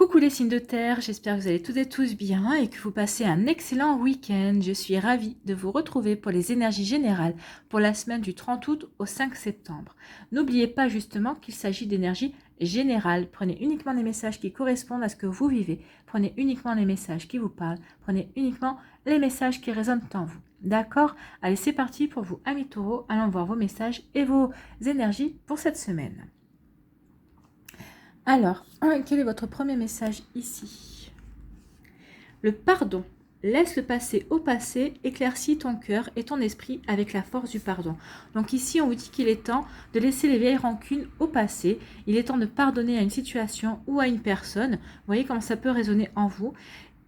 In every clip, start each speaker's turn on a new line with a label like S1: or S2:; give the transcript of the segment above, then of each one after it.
S1: Coucou les signes de terre, j'espère que vous allez toutes et tous bien et que vous passez un excellent week-end. Je suis ravie de vous retrouver pour les énergies générales pour la semaine du 30 août au 5 septembre. N'oubliez pas justement qu'il s'agit d'énergie générale. Prenez uniquement les messages qui correspondent à ce que vous vivez. Prenez uniquement les messages qui vous parlent. Prenez uniquement les messages qui résonnent en vous. D'accord? Allez, c'est parti pour vous, amis taureaux. Allons voir vos messages et vos énergies pour cette semaine. Alors, quel est votre premier message ici? Le pardon. Laisse le passé au passé, éclaircis ton cœur et ton esprit avec la force du pardon. Donc ici, on vous dit qu'il est temps de laisser les vieilles rancunes au passé. Il est temps de pardonner à une situation ou à une personne. Vous voyez comment ça peut résonner en vous.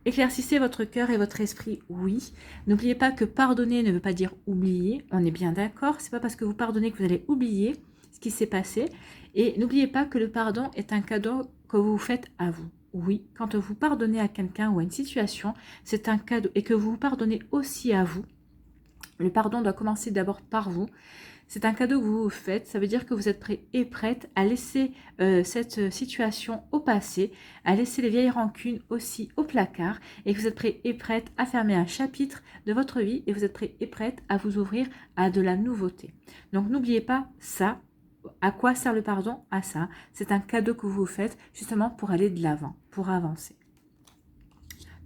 S1: Éclaircissez votre cœur et votre esprit, oui. N'oubliez pas que pardonner ne veut pas dire oublier. On est bien d'accord. C'est pas parce que vous pardonnez que vous allez oublier ce qui s'est passé. Et n'oubliez pas que le pardon est un cadeau que vous faites à vous. Oui, quand vous pardonnez à quelqu'un ou à une situation, c'est un cadeau. Et que vous vous pardonnez aussi à vous. Le pardon doit commencer d'abord par vous. C'est un cadeau que vous vous faites. Ça veut dire que vous êtes prêt et prête à laisser cette situation au passé, à laisser les vieilles rancunes aussi au placard, et que vous êtes prêt et prête à fermer un chapitre de votre vie, et vous êtes prêt et prête à vous ouvrir à de la nouveauté. Donc n'oubliez pas ça. À quoi sert le pardon? À ça. C'est un cadeau que vous vous faites justement pour aller de l'avant, pour avancer.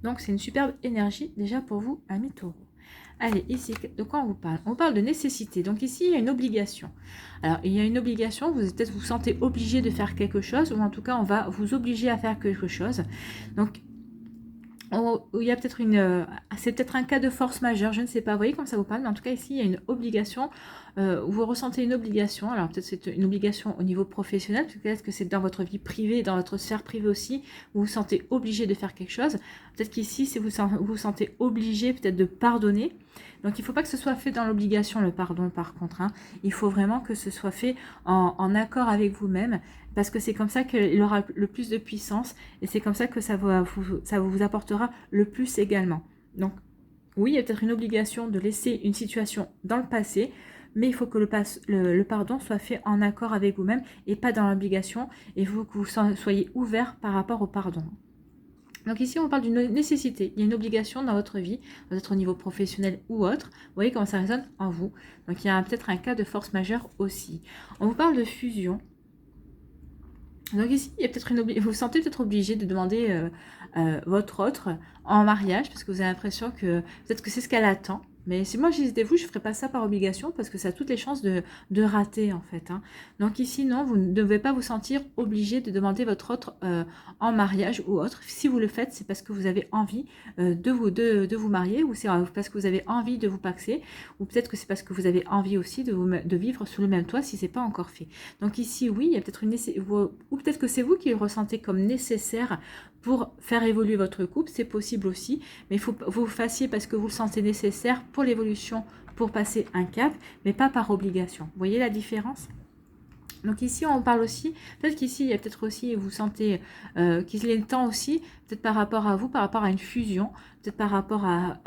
S1: Donc c'est une superbe énergie déjà pour vous, amis taureaux. Allez, ici, de quoi on vous parle? On parle de nécessité. Donc ici, il y a une obligation. Alors, il y a une obligation, vous peut-être vous sentez obligé de faire quelque chose, ou en tout cas, on va vous obliger à faire quelque chose. Donc, il y a peut-être c'est peut-être un cas de force majeure, je ne sais pas, vous voyez comme ça vous parle, mais en tout cas ici il y a une obligation, vous ressentez une obligation, alors peut-être c'est une obligation au niveau professionnel, peut-être que c'est dans votre vie privée, dans votre sphère privée aussi, vous vous sentez obligé de faire quelque chose, peut-être qu'ici vous vous sentez obligé peut-être de pardonner, donc il ne faut pas que ce soit fait dans l'obligation le pardon par contre, hein. Il faut vraiment que ce soit fait en accord avec vous-même, parce que c'est comme ça qu'il aura le plus de puissance, et c'est comme ça que ça vous apportera le plus également. Donc, oui, il y a peut-être une obligation de laisser une situation dans le passé, mais il faut que le pardon soit fait en accord avec vous-même et pas dans l'obligation, et il faut que vous soyez ouvert par rapport au pardon. Donc ici, on parle d'une nécessité. Il y a une obligation dans votre vie, peut-être au niveau professionnel ou autre. Vous voyez comment ça résonne en vous. Donc il y a peut-être un cas de force majeure aussi. On vous parle de fusion. Donc ici, il y a peut-être vous vous sentez peut-être obligé de demander votre autre en mariage parce que vous avez l'impression que peut-être que c'est ce qu'elle attend. Mais si moi j'étais vous, je ne ferais pas ça par obligation parce que ça a toutes les chances de rater en fait, hein. Donc ici, non, vous ne devez pas vous sentir obligé de demander votre autre en mariage ou autre. Si vous le faites, c'est parce que vous avez envie de vous marier, ou c'est parce que vous avez envie de vous paxer, ou peut-être que c'est parce que vous avez envie aussi de vivre sous le même toit si ce n'est pas encore fait. Donc ici, oui, il y a peut-être ou peut-être que c'est vous qui le ressentez comme nécessaire pour faire évoluer votre couple, c'est possible aussi, mais il faut que vous le fassiez parce que vous le sentez nécessaire pour l'évolution, pour passer un cap, mais pas par obligation. Vous voyez la différence? Donc ici, on parle aussi, peut-être qu'ici, il y a peut-être aussi, vous sentez qu'il est temps aussi, peut-être par rapport à vous, par rapport à une fusion, peut-être par rapport à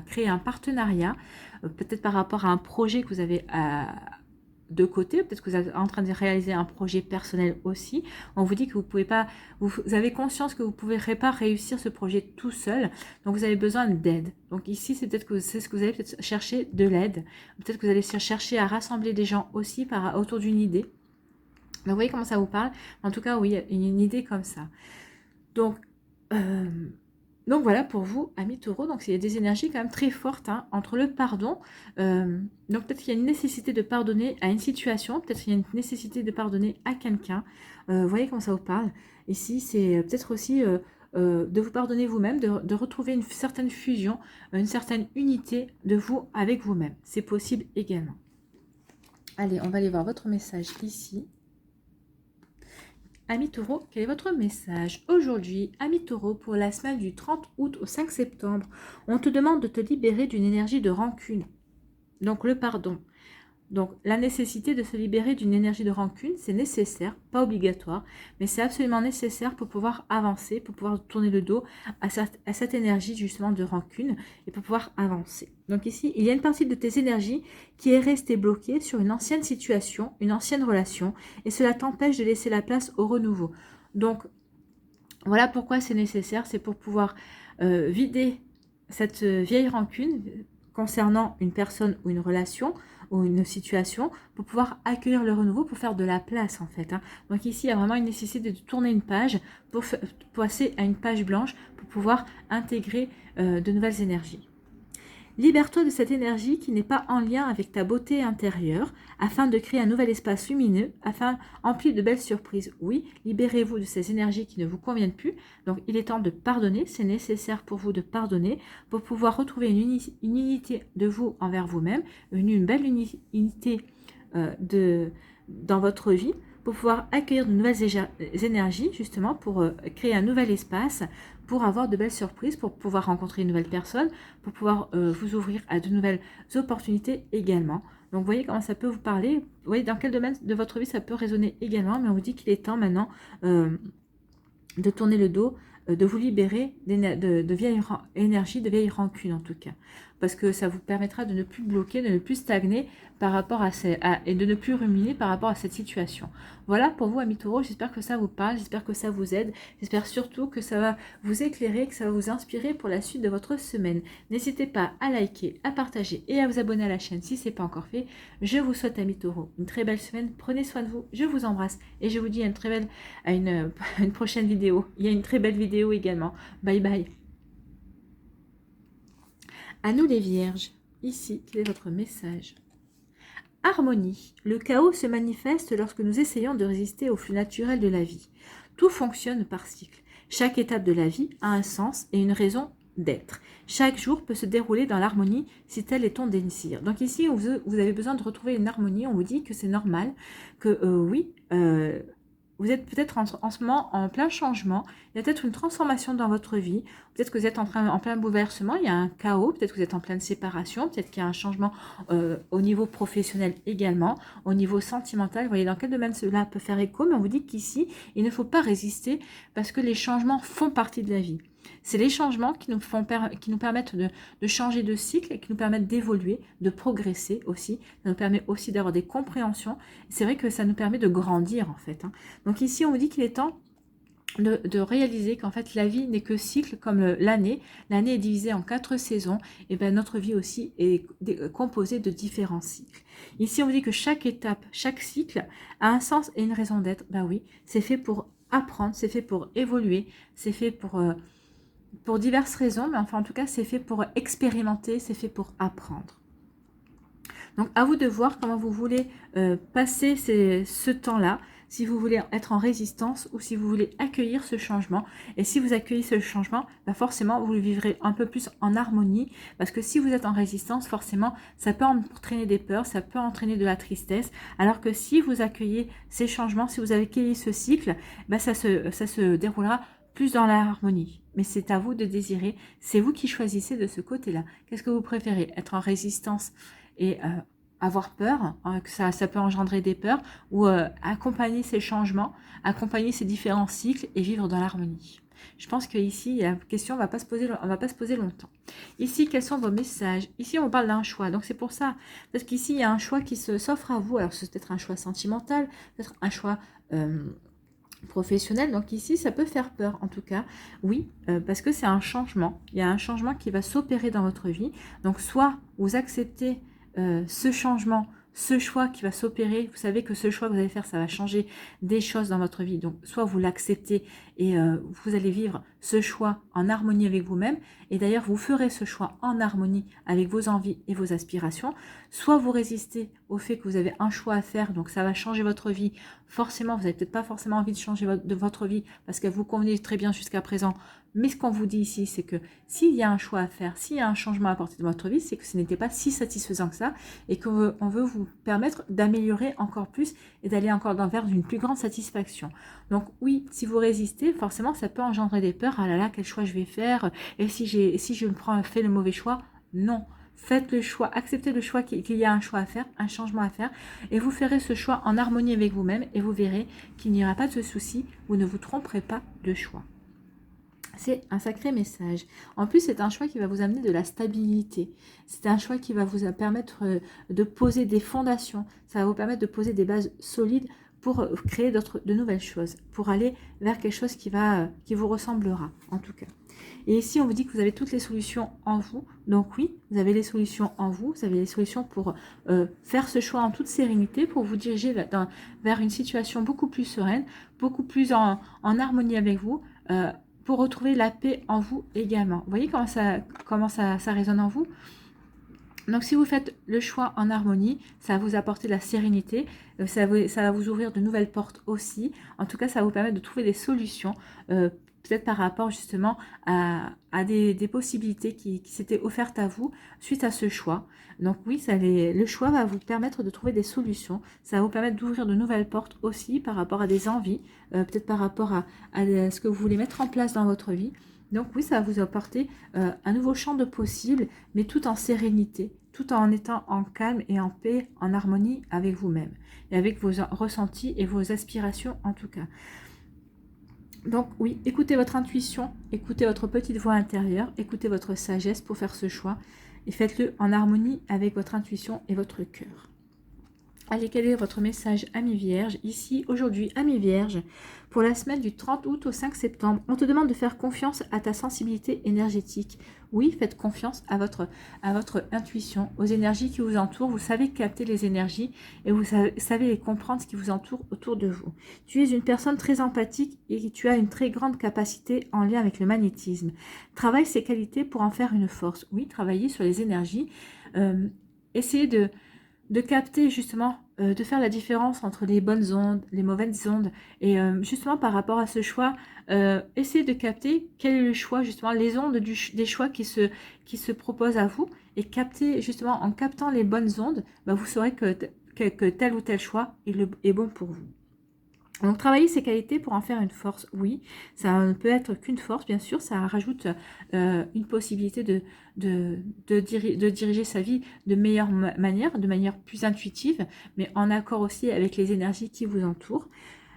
S1: créer un partenariat, peut-être par rapport à un projet que vous avez de côté, peut-être que vous êtes en train de réaliser un projet personnel aussi. On vous dit que vous pouvez pas, vous avez conscience que vous ne pourrez pas réussir ce projet tout seul, donc vous avez besoin d'aide. Donc ici, c'est peut-être que c'est ce que vous allez peut-être chercher de l'aide. Peut-être que vous allez chercher à rassembler des gens aussi autour d'une idée. Donc, vous voyez comment ça vous parle? En tout cas, oui, il y a une idée comme ça. Donc voilà pour vous, amis taureaux. Donc il y a des énergies quand même très fortes, hein, entre le pardon. Donc peut-être qu'il y a une nécessité de pardonner à une situation, peut-être qu'il y a une nécessité de pardonner à quelqu'un. Vous voyez comment ça vous parle? Ici, c'est peut-être aussi de vous pardonner vous-même, de retrouver une certaine fusion, une certaine unité de vous avec vous-même. C'est possible également. Allez, on va aller voir votre message ici. Amis taureaux, quel est votre message aujourd'hui? Amis taureaux, pour la semaine du 30 août au 5 septembre, on te demande de te libérer d'une énergie de rancune. Donc le pardon. Donc la nécessité de se libérer d'une énergie de rancune, c'est nécessaire, pas obligatoire, mais c'est absolument nécessaire pour pouvoir avancer, pour pouvoir tourner le dos à cette énergie justement de rancune et pour pouvoir avancer. Donc ici, il y a une partie de tes énergies qui est restée bloquée sur une ancienne situation, une ancienne relation, et cela t'empêche de laisser la place au renouveau. Donc Voilà pourquoi c'est nécessaire, c'est pour pouvoir vider cette vieille rancune concernant une personne ou une relation ou une situation, pour pouvoir accueillir le renouveau, pour faire de la place en fait. Hein. Donc ici, il y a vraiment une nécessité de tourner une page pour passer à une page blanche, pour pouvoir intégrer de nouvelles énergies. Libère-toi de cette énergie qui n'est pas en lien avec ta beauté intérieure, afin de créer un nouvel espace lumineux, afin empli de belles surprises. Oui, libérez-vous de ces énergies qui ne vous conviennent plus. Donc, il est temps de pardonner. C'est nécessaire pour vous de pardonner pour pouvoir retrouver une unité de vous envers vous-même, une belle unité dans votre vie, pour pouvoir accueillir de nouvelles énergies, justement, pour créer un nouvel espace, pour avoir de belles surprises, pour pouvoir rencontrer une nouvelle personne, pour pouvoir vous ouvrir à de nouvelles opportunités également. Donc, vous voyez comment ça peut vous parler. Vous voyez dans quel domaine de votre vie ça peut résonner également, mais on vous dit qu'il est temps maintenant de tourner le dos, de vous libérer de vieilles énergies, de vieilles rancunes en tout cas. Parce que ça vous permettra de ne plus bloquer, de ne plus stagner par rapport et de ne plus ruminer par rapport à cette situation. Voilà pour vous, amis taureaux, j'espère que ça vous parle, j'espère que ça vous aide, j'espère surtout que ça va vous éclairer, que ça va vous inspirer pour la suite de votre semaine. N'hésitez pas à liker, à partager et à vous abonner à la chaîne si ce n'est pas encore fait. Je vous souhaite, amis taureaux, une très belle semaine, prenez soin de vous, je vous embrasse et je vous dis à une prochaine vidéo. Il y a une très belle vidéo également. Bye bye. À nous les vierges, ici, quel est votre message? Harmonie. Le chaos se manifeste lorsque nous essayons de résister au flux naturel de la vie. Tout fonctionne par cycle. Chaque étape de la vie a un sens et une raison d'être. Chaque jour peut se dérouler dans l'harmonie si tel est ton désir. Donc ici, vous avez besoin de retrouver une harmonie. On vous dit que c'est normal, que oui, vous êtes peut-être en ce moment en plein changement, il y a peut-être une transformation dans votre vie, peut-être que vous êtes en plein bouleversement, il y a un chaos, peut-être que vous êtes en pleine séparation, peut-être qu'il y a un changement au niveau professionnel également, au niveau sentimental, vous voyez dans quel domaine cela peut faire écho, mais on vous dit qu'ici, il ne faut pas résister parce que les changements font partie de la vie. C'est les changements qui nous permettent de changer de cycle et qui nous permettent d'évoluer, de progresser aussi. Ça nous permet aussi d'avoir des compréhensions. C'est vrai que ça nous permet de grandir en fait. Hein. Donc ici, on vous dit qu'il est temps de réaliser qu'en fait la vie n'est que cycle comme l'année. L'année est divisée en 4 saisons et bien notre vie aussi est composée de différents cycles. Ici, on vous dit que chaque étape, chaque cycle a un sens et une raison d'être. Ben oui, c'est fait pour apprendre, c'est fait pour évoluer, c'est fait pour diverses raisons, mais enfin en tout cas c'est fait pour expérimenter, c'est fait pour apprendre. Donc à vous de voir comment vous voulez passer ce temps-là, si vous voulez être en résistance ou si vous voulez accueillir ce changement. Et si vous accueillez ce changement, bah forcément vous le vivrez un peu plus en harmonie, parce que si vous êtes en résistance, forcément ça peut entraîner des peurs, ça peut entraîner de la tristesse, alors que si vous accueillez ces changements, si vous accueillez ce cycle, bah ça se déroulera plus dans la harmonie. Mais c'est à vous de désirer, c'est vous qui choisissez de ce côté-là. Qu'est-ce que vous préférez? Être en résistance et avoir peur, hein, que ça peut engendrer des peurs, ou accompagner ces changements, accompagner ces différents cycles et vivre dans l'harmonie. Je pense qu'ici, la question ne va pas se poser longtemps. Ici, quels sont vos messages? Ici, on parle d'un choix. Donc, c'est pour ça. Parce qu'ici, il y a un choix qui s'offre à vous. Alors, c'est peut-être un choix sentimental, peut-être un choix professionnel. Donc ici, ça peut faire peur en tout cas. Oui, parce que c'est un changement. Il y a un changement qui va s'opérer dans votre vie. Donc soit vous acceptez ce changement, ce choix qui va s'opérer. Vous savez que ce choix que vous allez faire, ça va changer des choses dans votre vie. Donc soit vous l'acceptez et vous allez vivre ce choix en harmonie avec vous-même. Et d'ailleurs, vous ferez ce choix en harmonie avec vos envies et vos aspirations. Soit vous résistez au fait que vous avez un choix à faire, donc ça va changer votre vie. Forcément, vous n'avez peut-être pas forcément envie de changer votre vie parce qu'elle vous convenait très bien jusqu'à présent. Mais ce qu'on vous dit ici, c'est que s'il y a un choix à faire, s'il y a un changement à apporter dans votre vie, c'est que ce n'était pas si satisfaisant que ça et qu'on veut vous permettre d'améliorer encore plus et d'aller encore vers une plus grande satisfaction. Donc oui, si vous résistez, forcément, ça peut engendrer des peurs. Ah là là, quel choix je vais faire? Et si je fais le mauvais choix? Non. Faites le choix, acceptez le choix qu'il y a un choix à faire, un changement à faire, et vous ferez ce choix en harmonie avec vous-même, et vous verrez qu'il n'y aura pas de souci, vous ne vous tromperez pas de choix. C'est un sacré message. En plus, c'est un choix qui va vous amener de la stabilité. C'est un choix qui va vous permettre de poser des fondations. Ça va vous permettre de poser des bases solides pour créer de nouvelles choses, pour aller vers quelque chose qui vous ressemblera, en tout cas. Et ici, on vous dit que vous avez toutes les solutions en vous. Donc oui, vous avez les solutions en vous. Vous avez les solutions pour faire ce choix en toute sérénité, pour vous diriger vers une situation beaucoup plus sereine, beaucoup plus en harmonie avec vous, pour retrouver la paix en vous également. Vous voyez comment ça résonne en vous? Donc, si vous faites le choix en harmonie, ça va vous apporter la sérénité, ça va vous ouvrir de nouvelles portes aussi. En tout cas, ça va vous permettre de trouver des solutions, peut-être par rapport justement à des possibilités qui s'étaient offertes à vous suite à ce choix. Donc oui, le choix va vous permettre de trouver des solutions. Ça va vous permettre d'ouvrir de nouvelles portes aussi par rapport à des envies, peut-être par rapport à ce que vous voulez mettre en place dans votre vie. Donc oui, ça va vous apporter un nouveau champ de possibles, mais tout en sérénité, tout en étant en calme et en paix, en harmonie avec vous-même, et avec vos ressentis et vos aspirations en tout cas. Donc oui, écoutez votre intuition, écoutez votre petite voix intérieure, écoutez votre sagesse pour faire ce choix, et faites-le en harmonie avec votre intuition et votre cœur. Allez, quel est votre message, Amis Vierge? Ici, aujourd'hui, Amis Vierge, pour la semaine du 30 août au 5 septembre, on te demande de faire confiance à ta sensibilité énergétique. Oui, faites confiance à votre intuition, aux énergies qui vous entourent. Vous savez capter les énergies et vous savez les comprendre, ce qui vous entoure autour de vous. Tu es une personne très empathique et tu as une très grande capacité en lien avec le magnétisme. Travaille ces qualités pour en faire une force. Oui, travaillez sur les énergies. Essayez de capter justement, de faire la différence entre les bonnes ondes, les mauvaises ondes. Et justement par rapport à ce choix, essayez de capter quel est le choix, justement les ondes des choix qui se proposent à vous. Et capter justement, en captant les bonnes ondes, vous saurez que tel ou tel choix est bon pour vous. Donc, travailler ces qualités pour en faire une force, oui, ça ne peut être qu'une force, bien sûr, ça rajoute une possibilité de diriger sa vie de meilleure manière, de manière plus intuitive, mais en accord aussi avec les énergies qui vous entourent.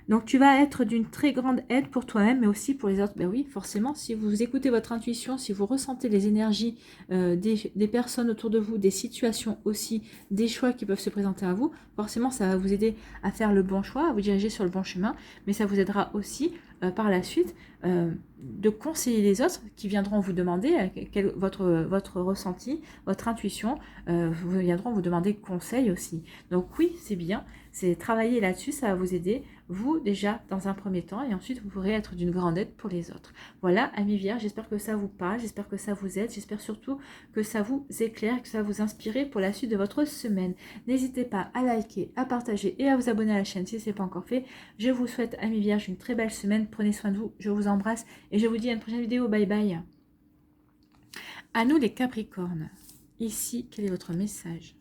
S1: Donc, tu vas être d'une très grande aide pour toi-même, mais aussi pour les autres. Ben oui, forcément, si vous écoutez votre intuition, si vous ressentez les énergies des personnes autour de vous, des situations aussi, des choix qui peuvent se présenter à vous, forcément, ça va vous aider à faire le bon choix, à vous diriger sur le bon chemin, mais ça vous aidera aussi par la suite de conseiller les autres qui viendront vous demander votre ressenti, votre intuition, viendront vous demander conseil aussi. Donc oui, c'est bien, c'est travailler là-dessus, ça va vous aider, vous déjà dans un premier temps, et ensuite vous pourrez être d'une grande aide pour les autres. Voilà, Amis Vierges, j'espère que ça vous parle, j'espère que ça vous aide, j'espère surtout que ça vous éclaire, que ça va vous inspirer pour la suite de votre semaine. N'hésitez pas à liker, à partager et à vous abonner à la chaîne si ce n'est pas encore fait. Je vous souhaite, Amis Vierges, une très belle semaine, prenez soin de vous, je vous embrasse et je vous dis à une prochaine vidéo, bye bye. À nous les Capricornes, ici, quel est votre message?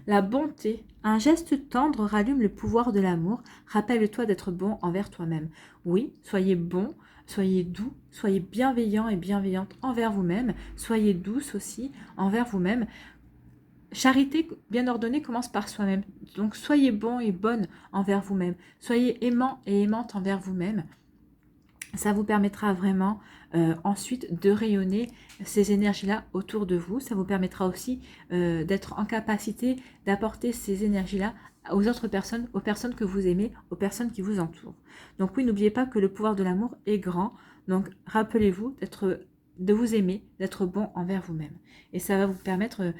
S1: La bonté, un geste tendre rallume le pouvoir de l'amour. Rappelle-toi d'être bon envers toi-même. Oui, soyez bon, soyez doux, soyez bienveillant et bienveillante envers vous-même. Soyez douce aussi envers vous-même. Charité bien ordonnée commence par soi-même. Donc soyez bon et bonne envers vous-même. Soyez aimant et aimante envers vous-même. Ça vous permettra vraiment ensuite de rayonner ces énergies-là autour de vous. Ça vous permettra aussi d'être en capacité d'apporter ces énergies-là aux autres personnes, aux personnes que vous aimez, aux personnes qui vous entourent. Donc oui, n'oubliez pas que le pouvoir de l'amour est grand. Donc rappelez-vous de vous aimer, d'être bon envers vous-même. Et ça va vous permettre,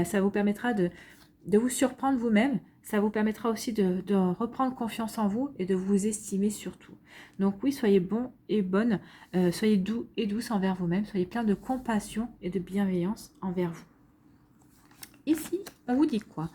S1: ça vous permettra de vous surprendre vous-même. Ça vous permettra aussi de reprendre confiance en vous et de vous estimer surtout. Donc oui, soyez bon et bonne, soyez doux et douce envers vous-même, soyez plein de compassion et de bienveillance envers vous. Ici, on vous dit quoi?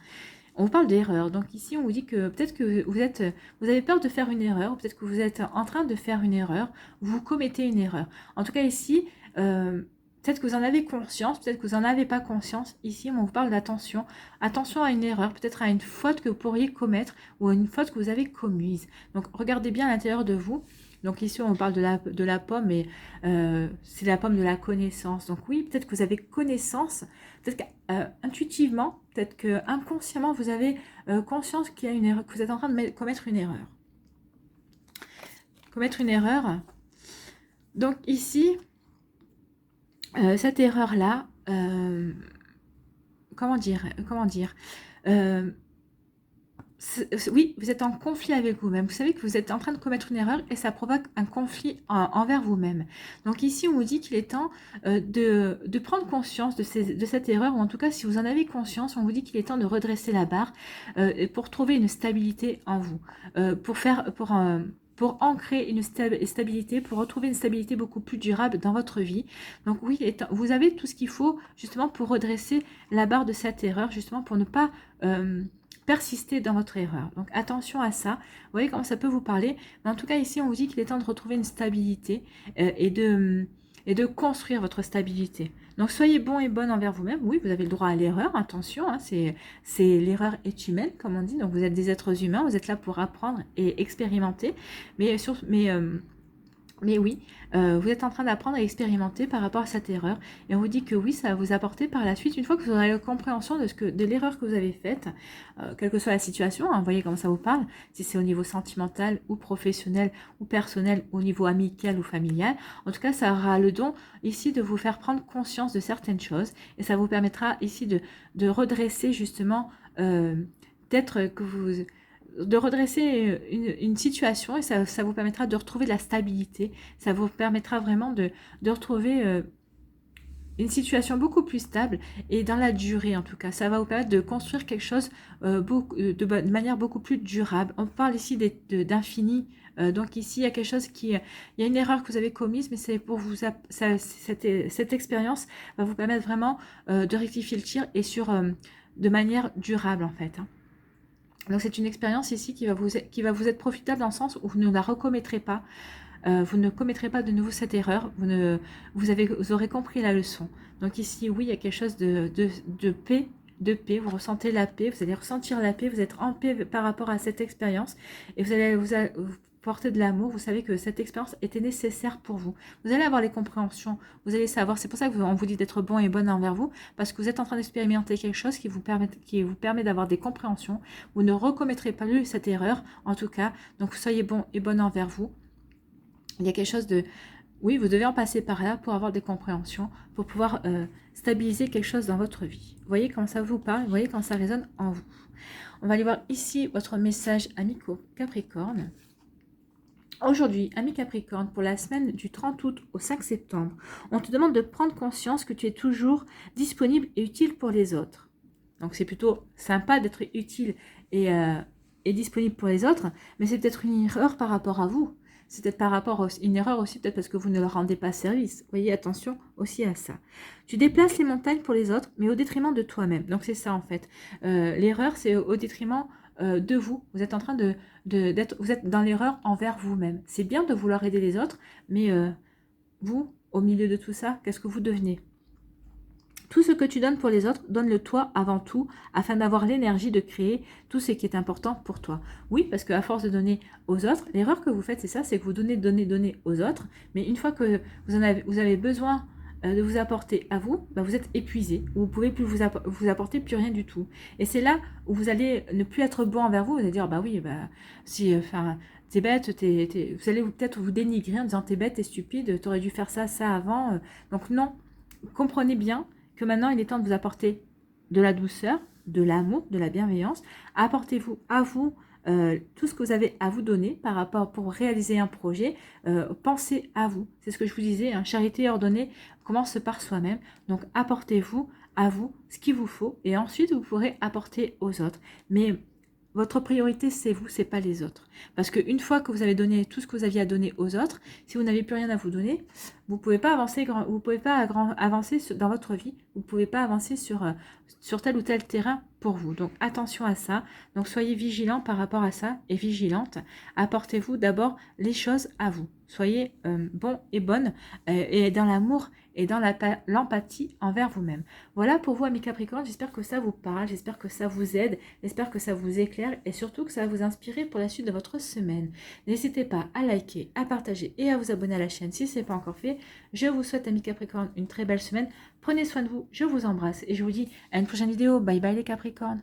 S1: On vous parle d'erreur. Donc ici, on vous dit que peut-être que vous avez peur de faire une erreur, ou peut-être que vous êtes en train de faire une erreur, vous commettez une erreur. En tout cas ici, peut-être que vous en avez conscience, peut-être que vous n'en avez pas conscience. Ici, on vous parle d'attention. Attention à une erreur, peut-être à une faute que vous pourriez commettre ou à une faute que vous avez commise. Donc, regardez bien à l'intérieur de vous. Donc ici, on parle de la pomme, mais c'est la pomme de la connaissance. Donc oui, peut-être que vous avez connaissance, peut-être qu'intuitivement, peut-être que inconsciemment, vous avez conscience qu'il y a une erreur, que vous êtes en train de commettre une erreur. Commettre une erreur. Donc ici, cette erreur-là, comment dire Oui, vous êtes en conflit avec vous-même. Vous savez que vous êtes en train de commettre une erreur et ça provoque un conflit envers vous-même. Donc ici, on vous dit qu'il est temps de prendre conscience de cette erreur, ou en tout cas, si vous en avez conscience, on vous dit qu'il est temps de redresser la barre pour trouver une stabilité en vous, pour ancrer une stabilité, pour retrouver une stabilité beaucoup plus durable dans votre vie. Donc oui, vous avez tout ce qu'il faut justement pour redresser la barre de cette erreur, justement pour ne pas persister dans votre erreur. Donc attention à ça. Vous voyez comment ça peut vous parler. Mais en tout cas, ici, on vous dit qu'il est temps de retrouver une stabilité et de construire votre stabilité. Donc soyez bon et bonne envers vous-même. Oui, vous avez le droit à l'erreur. Attention, hein, l'erreur est humaine, comme on dit. Donc vous êtes des êtres humains. Vous êtes là pour apprendre et expérimenter. Mais oui, vous êtes en train d'apprendre à expérimenter par rapport à cette erreur. Et on vous dit que oui, ça va vous apporter par la suite, une fois que vous aurez la compréhension de l'erreur que vous avez faite, quelle que soit la situation, hein, vous voyez comment ça vous parle, si c'est au niveau sentimental ou professionnel ou personnel, au niveau amical ou familial. En tout cas, ça aura le don ici de vous faire prendre conscience de certaines choses. Et ça vous permettra ici de redresser justement, peut-être que vous... de redresser une situation, et ça vous permettra de retrouver de la stabilité, ça vous permettra vraiment de retrouver une situation beaucoup plus stable et dans la durée en tout cas. Ça va vous permettre de construire quelque chose de manière beaucoup plus durable. On parle ici d'infini. Donc ici, il y a quelque chose il y a une erreur que vous avez commise, mais c'est pour vous, cette expérience va vous permettre vraiment de rectifier le tir et de manière durable en fait. Hein. Donc c'est une expérience ici qui va vous être profitable dans le sens où vous ne la recommettrez pas. Vous ne commettrez pas de nouveau cette erreur. Vous aurez compris la leçon. Donc ici, oui, il y a quelque chose de paix. De paix, vous ressentez la paix, vous allez ressentir la paix, vous êtes en paix par rapport à cette expérience et vous allez vous porter de l'amour. Vous savez que cette expérience était nécessaire pour vous. Vous allez avoir les compréhensions, vous allez savoir. C'est pour ça qu'on vous dit d'être bon et bonne envers vous, parce que vous êtes en train d'expérimenter quelque chose qui vous permet d'avoir des compréhensions. Vous ne recommettrez pas cette erreur, en tout cas. Donc soyez bon et bonne envers vous. Il y a quelque chose de... Oui, vous devez en passer par là pour avoir des compréhensions, pour pouvoir stabiliser quelque chose dans votre vie. Vous voyez comment ça vous parle, vous voyez comment ça résonne en vous. On va aller voir ici votre message, ami Capricorne. Aujourd'hui, ami Capricorne, pour la semaine du 30 août au 5 septembre, on te demande de prendre conscience que tu es toujours disponible et utile pour les autres. Donc c'est plutôt sympa d'être utile et disponible pour les autres, mais c'est peut-être une erreur par rapport à vous. C'est peut-être par rapport à une erreur aussi, peut-être parce que vous ne leur rendez pas service. Voyez, attention aussi à ça. Tu déplaces les montagnes pour les autres, mais au détriment de toi-même. Donc c'est ça en fait. L'erreur, c'est au détriment de vous. Vous êtes en train vous êtes dans l'erreur envers vous-même. C'est bien de vouloir aider les autres, mais vous, au milieu de tout ça, qu'est-ce que vous devenez ? Tout ce que tu donnes pour les autres, donne-le toi avant tout, afin d'avoir l'énergie de créer tout ce qui est important pour toi. Oui, parce qu'à force de donner aux autres, l'erreur que vous faites, c'est ça, c'est que vous donnez aux autres, mais une fois que vous avez besoin de vous apporter à vous, bah vous êtes épuisé, vous ne pouvez plus vous apporter plus rien du tout. Et c'est là où vous allez ne plus être bon envers vous, vous allez dire, bah oui, bah si, enfin... t'es bête, vous allez peut-être vous dénigrer en disant t'es bête, t'es stupide, t'aurais dû faire ça avant. Donc non, comprenez bien que maintenant il est temps de vous apporter de la douceur, de l'amour, de la bienveillance. Apportez-vous à vous tout ce que vous avez à vous donner par rapport pour réaliser un projet. Pensez à vous. C'est ce que je vous disais, hein, charité ordonnée commence par soi-même. Donc apportez-vous à vous ce qu'il vous faut et ensuite vous pourrez apporter aux autres. Mais votre priorité, c'est vous, c'est pas les autres. Parce qu'une fois que vous avez donné tout ce que vous aviez à donner aux autres, si vous n'avez plus rien à vous donner, vous ne pouvez pas avancer, avancer dans votre vie, vous ne pouvez pas avancer sur tel ou tel terrain pour vous. Donc attention à ça. Donc soyez vigilant par rapport à ça et vigilante. Apportez-vous d'abord les choses à vous. Soyez bon et bonne et dans l'amour et dans l'empathie envers vous-même. Voilà pour vous, amis Capricorne. J'espère que ça vous parle, j'espère que ça vous aide, j'espère que ça vous éclaire et surtout que ça va vous inspirer pour la suite de votre semaine. N'hésitez pas à liker, à partager et à vous abonner à la chaîne si ce n'est pas encore fait. Je vous souhaite, amis Capricorne, une très belle semaine. Prenez soin de vous, je vous embrasse et je vous dis à une prochaine vidéo. Bye bye les Capricornes.